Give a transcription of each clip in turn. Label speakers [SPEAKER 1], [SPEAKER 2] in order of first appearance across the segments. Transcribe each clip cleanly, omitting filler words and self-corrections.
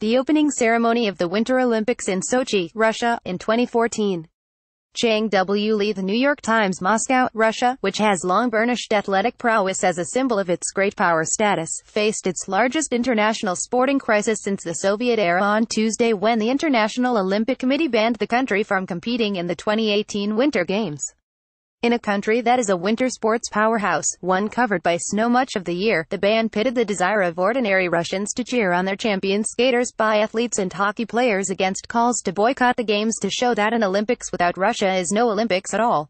[SPEAKER 1] the opening ceremony of the Winter Olympics in Sochi, Russia, in 2014. Chang LeeThe New York Times Moscow, Russia, which has long burnished athletic prowess as a symbol of its great power status, faced its largest international sporting crisis since the Soviet era on Tuesday when the International Olympic Committee banned the country from competing in the 2018 Winter Games. In a country that is a winter sports powerhouse, one covered by snow much of the year, the ban pitted the desire of ordinary Russians to cheer on their champion skaters, biathletes and hockey players against calls to boycott the games to show that an Olympics without Russia is no Olympics at all.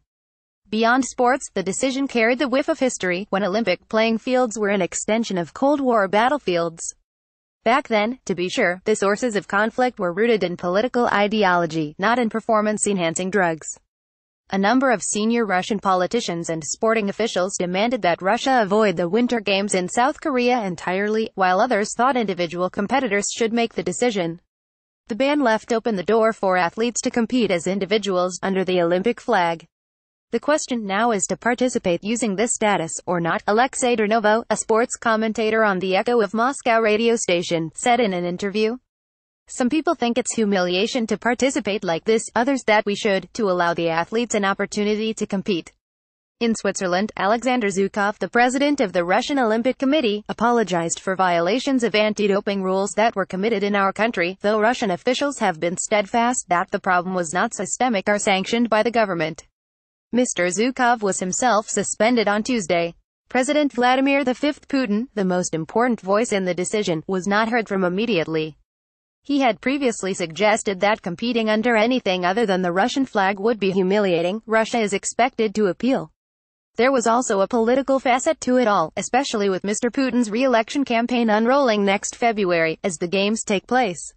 [SPEAKER 1] Beyond sports, the decision carried the whiff of history, when Olympic playing fields were an extension of Cold War battlefields. Back then, to be sure, the sources of conflict were rooted in political ideology, not in performance-enhancing drugs. A number of senior Russian politicians and sporting officials demanded that Russia avoid the Winter Games in South Korea entirely, while others thought individual competitors should make the decision. The ban left open the door for athletes to compete as individuals, under the Olympic flag. The question now is to participate using this status, or not. Alexei Dernovo, a sports commentator on the Echo of Moscow radio station, said in an interview, "Some people think it's humiliation to participate like this, others that we should, to allow the athletes an opportunity to compete." In Switzerland, Alexander Zhukov, the president of the Russian Olympic Committee, apologized for violations of anti-doping rules that were committed in our country, though Russian officials have been steadfast that the problem was not systemic or sanctioned by the government. Mr. Zhukov was himself suspended on Tuesday. President Vladimir V Putin, the most important voice in the decision, was not heard from immediately. He had previously suggested that competing under anything other than the Russian flag would be humiliating. Russia is expected to appeal. There was also a political facet to it all, especially with Mr. Putin's re-election campaign unrolling next February, as the games take place.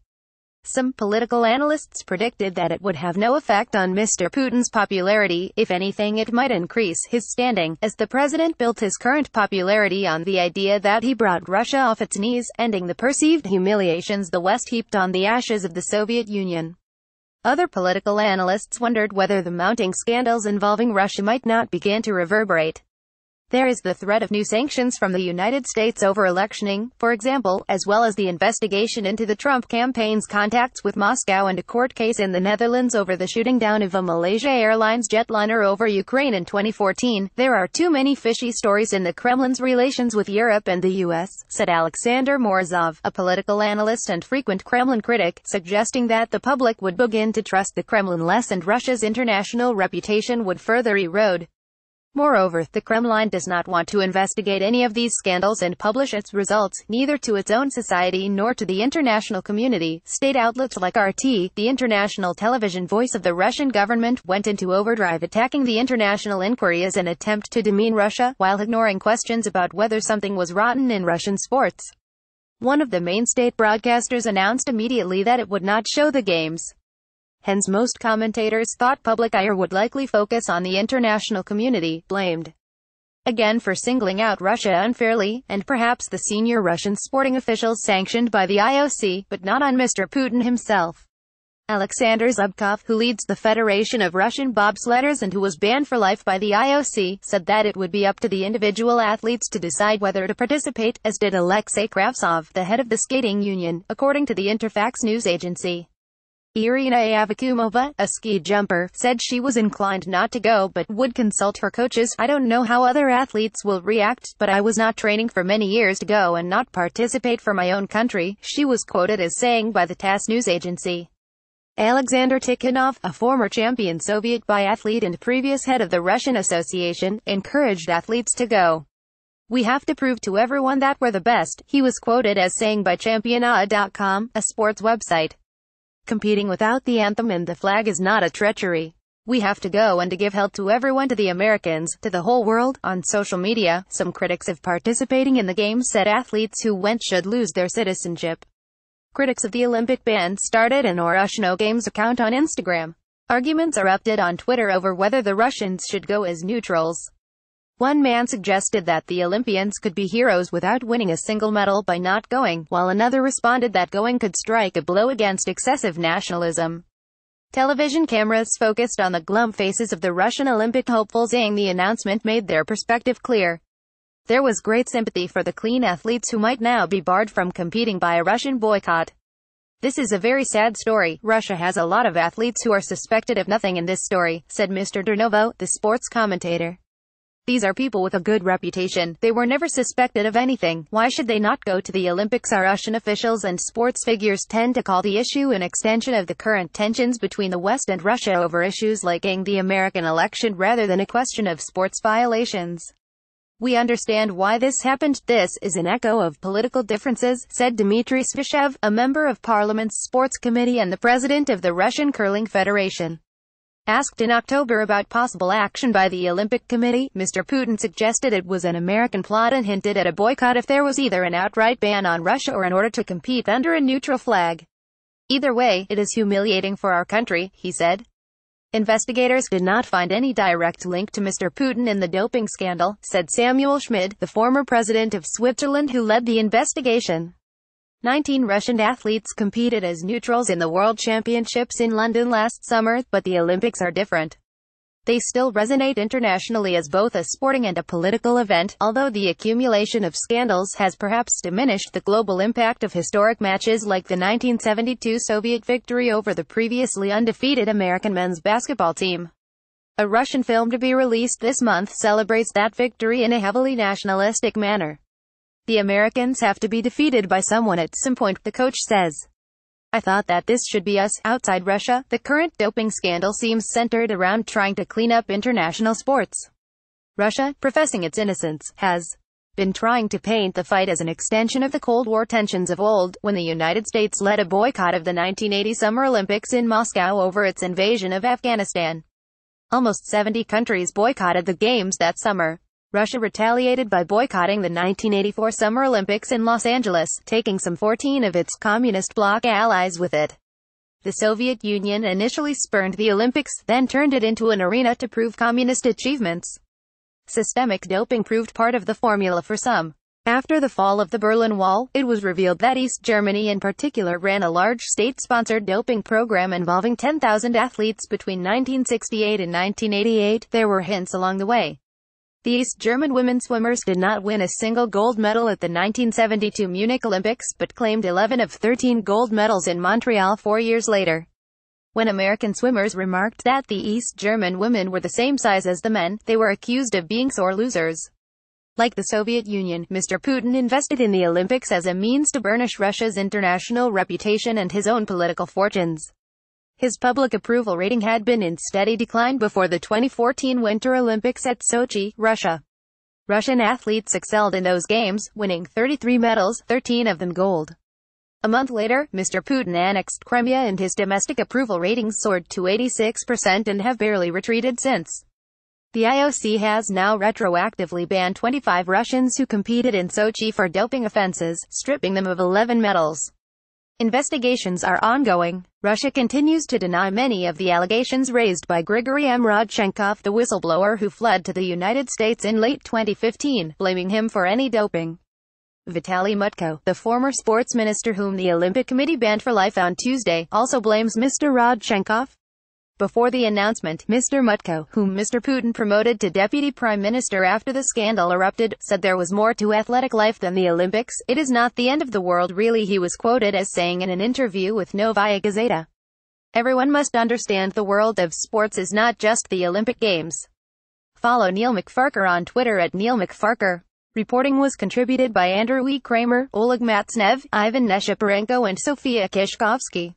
[SPEAKER 1] Some political analysts predicted that it would have no effect on Mr. Putin's popularity. If anything, it might increase his standing, as the president built his current popularity on the idea that he brought Russia off its knees, ending the perceived humiliations the West heaped on the ashes of the Soviet Union. Other political analysts wondered whether the mounting scandals involving Russia might not begin to reverberate. There is the threat of new sanctions from the United States over electioning, for example, as well as the investigation into the Trump campaign's contacts with Moscow and a court case in the Netherlands over the shooting down of a Malaysia Airlines jetliner over Ukraine in 2014. There are too many fishy stories in the Kremlin's relations with Europe and the U.S., said Alexander Morozov, a political analyst and frequent Kremlin critic, suggesting that the public would begin to trust the Kremlin less and Russia's international reputation would further erode. Moreover, the Kremlin does not want to investigate any of these scandals and publish its results, neither to its own society nor to the international community. State outlets like RT, the international television voice of the Russian government, went into overdrive attacking the international inquiry as an attempt to demean Russia, while ignoring questions about whether something was rotten in Russian sports. One of the main state broadcasters announced immediately that it would not show the games. Hence most commentators thought public ire would likely focus on the international community, blamed again for singling out Russia unfairly, and perhaps the senior Russian sporting officials sanctioned by the IOC, but not on Mr. Putin himself. Alexander Zhukov, who leads the Federation of Russian Bobsledders and who was banned for life by the IOC, said that it would be up to the individual athletes to decide whether to participate, as did Alexei Kravtsov, the head of the skating union, according to the Interfax news agency. Irina Avakumova, a ski jumper, said she was inclined not to go but would consult her coaches. "I don't know how other athletes will react, but I was not training for many years to go and not participate for my own country," she was quoted as saying by the TASS news agency. Alexander Tikhonov, a former champion Soviet biathlete and previous head of the Russian Association, encouraged athletes to go. "We have to prove to everyone that we're the best," he was quoted as saying by Championa.com, a sports website. "Competing without the anthem and the flag is not a treachery. We have to go and to give help to everyone, to the Americans, to the whole world." On social media, some critics of participating in the games said athletes who went should lose their citizenship. Critics of the Olympic ban started an Or Rush No Games account on Instagram. Arguments erupted on Twitter over whether the Russians should go as neutrals. One man suggested that the Olympians could be heroes without winning a single medal by not going, while another responded that going could strike a blow against excessive nationalism. Television cameras focused on the glum faces of the Russian Olympic hopefuls, saying the announcement made their perspective clear. There was great sympathy for the clean athletes who might now be barred from competing by a Russian boycott. This is a very sad story. Russia has a lot of athletes who are suspected of nothing in this story, said Mr. Durnovo, the sports commentator. These are people with a good reputation. They were never suspected of anything. Why should they not go to the Olympics? Our Russian officials and sports figures tend to call the issue an extension of the current tensions between the West and Russia over issues like the American election rather than a question of sports violations. We understand why this happened. This is an echo of political differences, said Dmitry Svishev, a member of Parliament's Sports Committee and the president of the Russian Curling Federation. Asked in October about possible action by the Olympic Committee, Mr. Putin suggested it was an American plot and hinted at a boycott if there was either an outright ban on Russia or an order to compete under a neutral flag. Either way, it is humiliating for our country, he said. Investigators did not find any direct link to Mr. Putin in the doping scandal, said Samuel Schmid, the former president of Switzerland who led the investigation. 19 Russian athletes competed as neutrals in the World Championships in London last summer, but the Olympics are different. They still resonate internationally as both a sporting and a political event, although the accumulation of scandals has perhaps diminished the global impact of historic matches like the 1972 Soviet victory over the previously undefeated American men's basketball team. A Russian film to be released this month celebrates that victory in a heavily nationalistic manner. The Americans have to be defeated by someone at some point, the coach says. I thought that this should be us. Outside Russia, the current doping scandal seems centered around trying to clean up international sports. Russia, professing its innocence, has been trying to paint the fight as an extension of the Cold War tensions of old, when the United States led a boycott of the 1980 Summer Olympics in Moscow over its invasion of Afghanistan. Almost 70 countries boycotted the Games that summer. Russia retaliated by boycotting the 1984 Summer Olympics in Los Angeles, taking some 14 of its communist bloc allies with it. The Soviet Union initially spurned the Olympics, then turned it into an arena to prove communist achievements. Systemic doping proved part of the formula for some. After the fall of the Berlin Wall, it was revealed that East Germany in particular ran a large state-sponsored doping program involving 10,000 athletes between 1968 and 1988. There were hints along the way. The East German women swimmers did not win a single gold medal at the 1972 Munich Olympics, but claimed 11 of 13 gold medals in Montreal 4 years later. When American swimmers remarked that the East German women were the same size as the men, they were accused of being sore losers. Like the Soviet Union, Mr. Putin invested in the Olympics as a means to burnish Russia's international reputation and his own political fortunes. His public approval rating had been in steady decline before the 2014 Winter Olympics at Sochi, Russia. Russian athletes excelled in those games, winning 33 medals, 13 of them gold. A month later, Mr. Putin annexed Crimea and his domestic approval ratings soared to 86% and have barely retreated since. The IOC has now retroactively banned 25 Russians who competed in Sochi for doping offenses, stripping them of 11 medals. Investigations are ongoing. Russia continues to deny many of the allegations raised by Grigory M. Rodchenkov, the whistleblower who fled to the United States in late 2015, blaming him for any doping. Vitaly Mutko, the former sports minister whom the Olympic Committee banned for life on Tuesday, also blames Mr. Rodchenkov. Before the announcement, Mr. Mutko, whom Mr. Putin promoted to deputy prime minister after the scandal erupted, said there was more to athletic life than the Olympics. It is not the end of the world really, he was quoted as saying in an interview with Novaya Gazeta. Everyone must understand the world of sports is not just the Olympic Games. Follow Neil McFarker on Twitter at Neil McFarker. Reporting was contributed by Andrew E. Kramer, Oleg Matsnev, Ivan Neshiparenko and Sofia Kishkovsky.